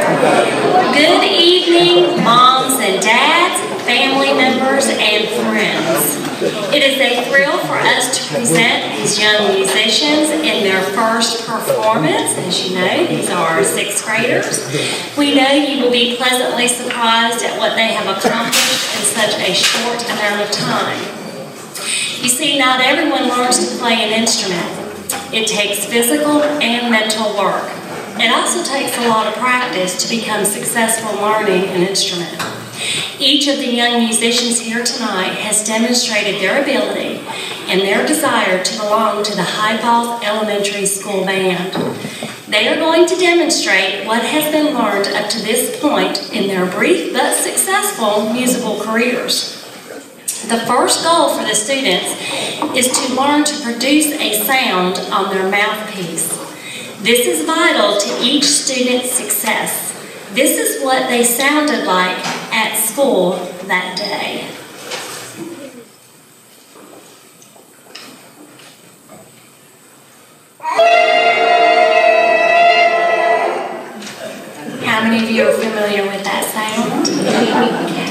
Good evening, moms and dads, family members, and friends. It is a thrill for us to present these young musicians in their first performance. As you know, these are 6th graders. We know you will be pleasantly surprised at what they have accomplished in such a short amount of time. You see, not everyone learns to play an instrument. It takes physical and mental work. It also takes a lot of practice to become successful learning an instrument. Each of the young musicians here tonight has demonstrated their ability and their desire to belong to the Highfalls Elementary School Band. They are going to demonstrate what has been learned up to this point in their brief but successful musical careers. The first goal for the students is to learn to produce a sound on their mouthpiece. This is vital to each student's success. This is what they sounded like at school that day. How many of you are familiar with that sound? Okay.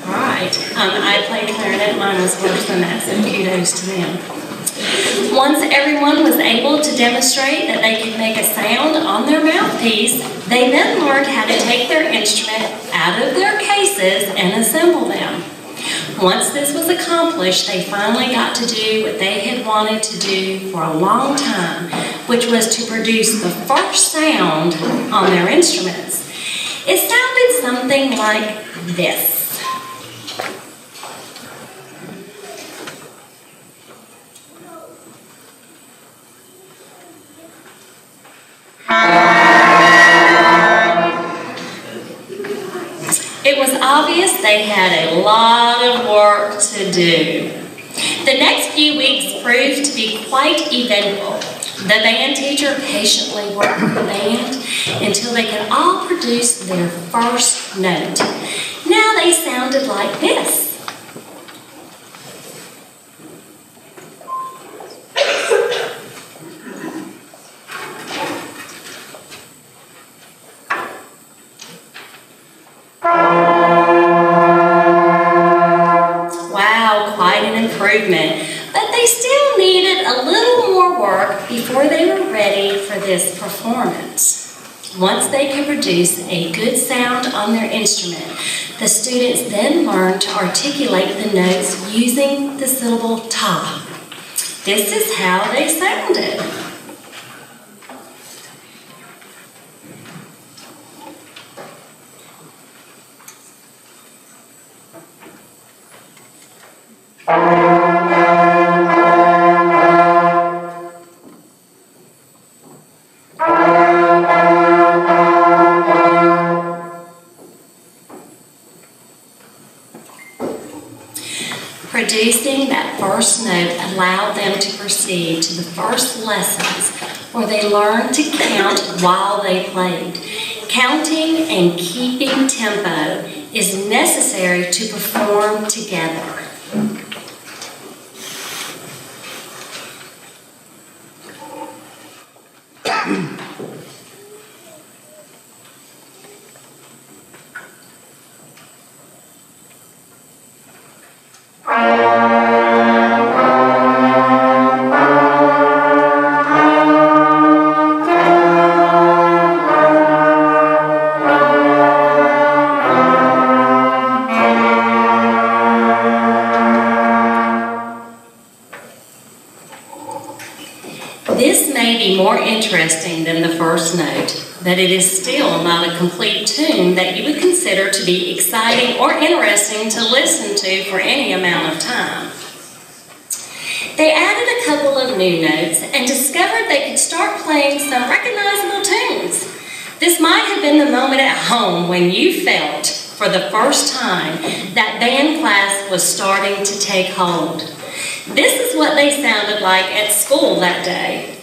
All right. I played clarinet. Mine was worse than that, so kudos to them. Once everyone was able to demonstrate that they could make a sound on their mouthpiece, they then learned how to take their instrument out of their cases and assemble them. Once this was accomplished, they finally got to do what they had wanted to do for a long time, which was to produce the first sound on their instruments. It sounded something like this. It was obvious they had a lot of work to do. The next few weeks proved to be quite eventful. The band teacher patiently worked with the band until they could all produce their first note. Now they sounded like this. But they still needed a little more work before they were ready for this performance. Once they could produce a good sound on their instrument, the students then learned to articulate the notes using the syllable ta. This is how they sounded. Producing that first note allowed them to proceed to the first lessons where they learned to count while they played. Counting and keeping tempo is necessary to perform together. This may be more interesting than the first note, but it is still not a complete tune that you would consider to be exciting or interesting to listen to for any amount of time. They added a couple of new notes and discovered they could start playing some recognizable tunes. This might have been the moment at home when you felt, for the first time, that band class was starting to take hold. This is what they sounded like at school that day.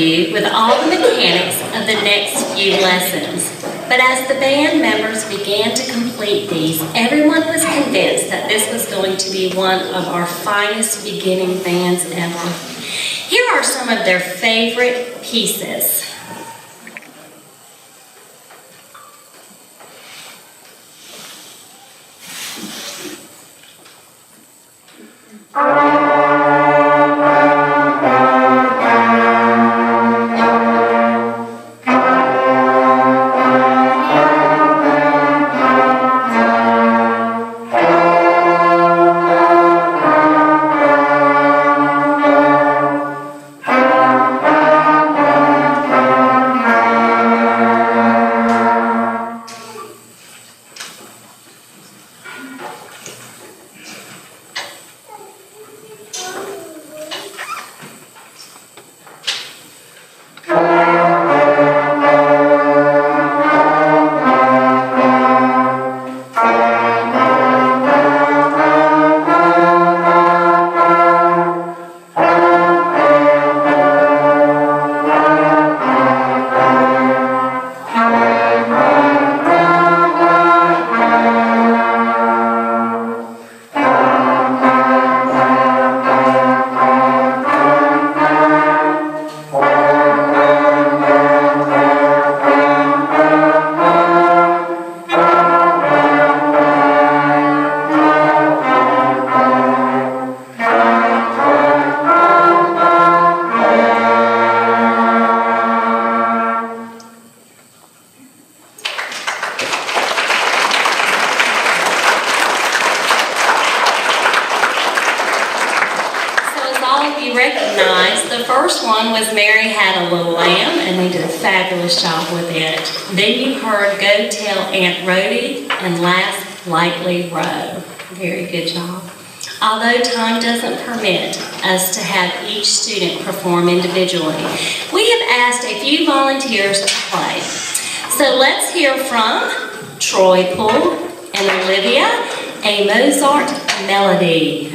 you with all the mechanics of the next few lessons. But as the band members began to complete these, everyone was convinced that this was going to be one of our finest beginning bands ever. Here are some of their favorite pieces. Recognize the first one was Mary Had a Little Lamb, and they did a fabulous job with it. Then you heard Go Tell Aunt Rhody and Last Likely Row. Very good job. Although time doesn't permit us to have each student perform individually, we have asked a few volunteers to play. So let's hear from Troy Poole and Olivia, a Mozart melody.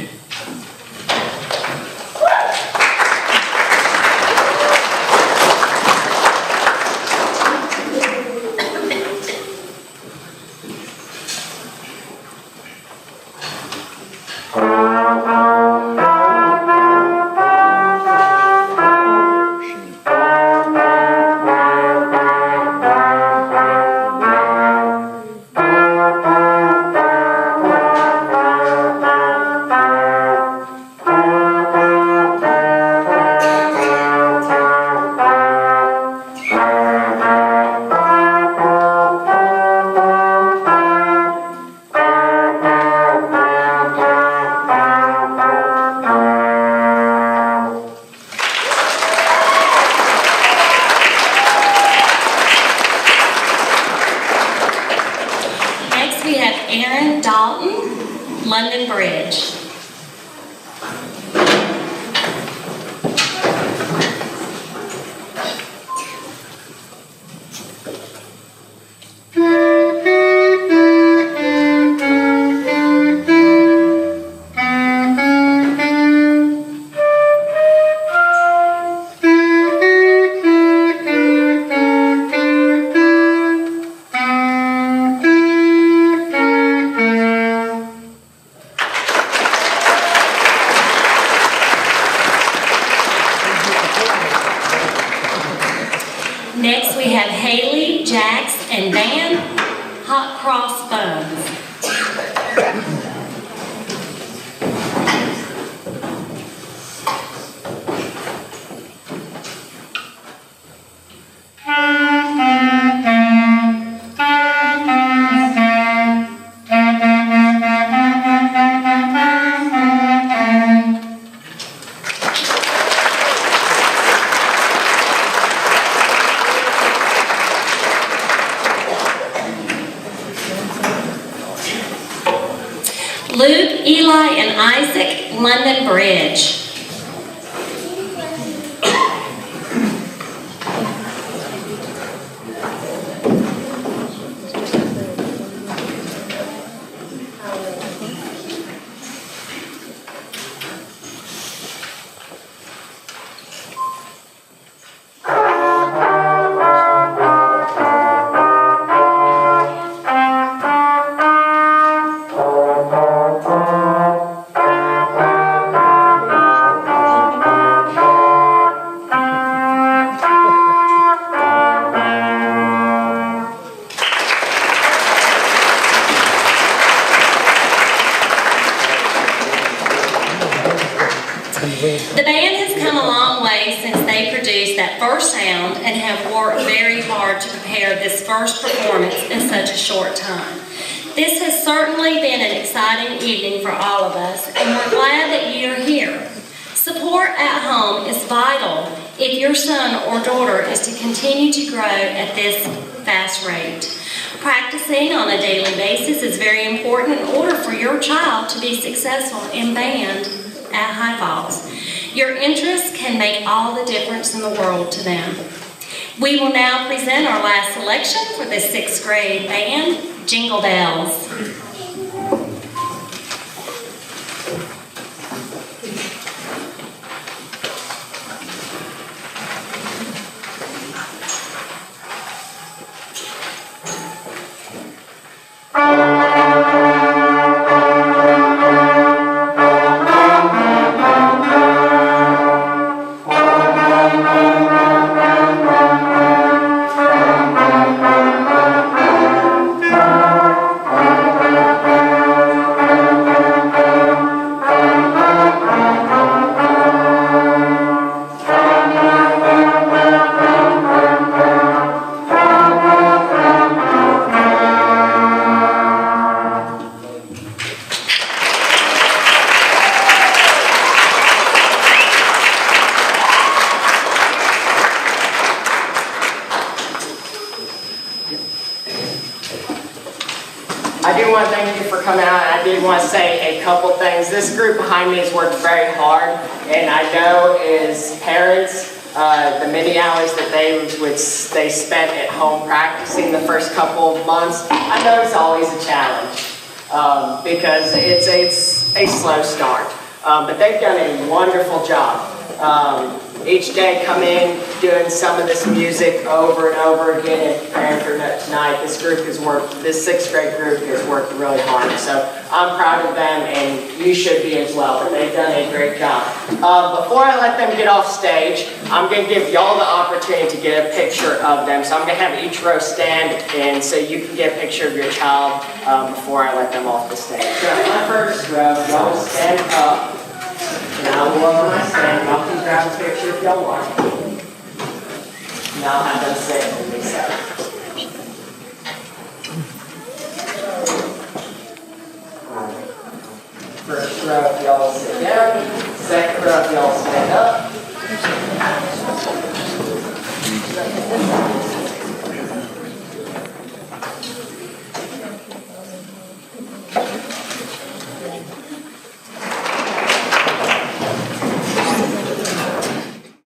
London Bridge. Next we have Haley, Jax, and Dan, Hot Cross Buns. Luke, Eli, and Isaac, London Bridge. The band has come a long way since they produced that first sound and have worked very hard to prepare this first performance in such a short time. This has certainly been an exciting evening for all of us, and we're glad that you're here. Support at home is vital if your son or daughter is to continue to grow at this fast rate. Practicing on a daily basis is very important in order for your child to be successful in band at Highfalls. Your interest can make all the difference in the world to them. We will now present our last selection for the 6th grade band, Jingle Bells. I do want to thank you for coming out, and I did want to say a couple things. This group behind me has worked very hard, and I know as parents, the many hours that they spent at home practicing the first couple of months, I know it's always a challenge because it's a slow start. But they've done a wonderful job. Each day come in, doing some of this music over and over again and preparing for tonight. This 6th grade group has worked really hard. So I'm proud of them, and you should be as well, but they've done a great job. Before I let them get off stage, I'm going to give y'all the opportunity to get a picture of them. So I'm going to have each row stand, and so you can get a picture of your child before I let them off the stage. So my first row, y'all stand up. And I'll go over my stand. Y'all can grab a picture if y'all want. And I'll have them sit with me. First row, if y'all sit down. Second row, if y'all stand up.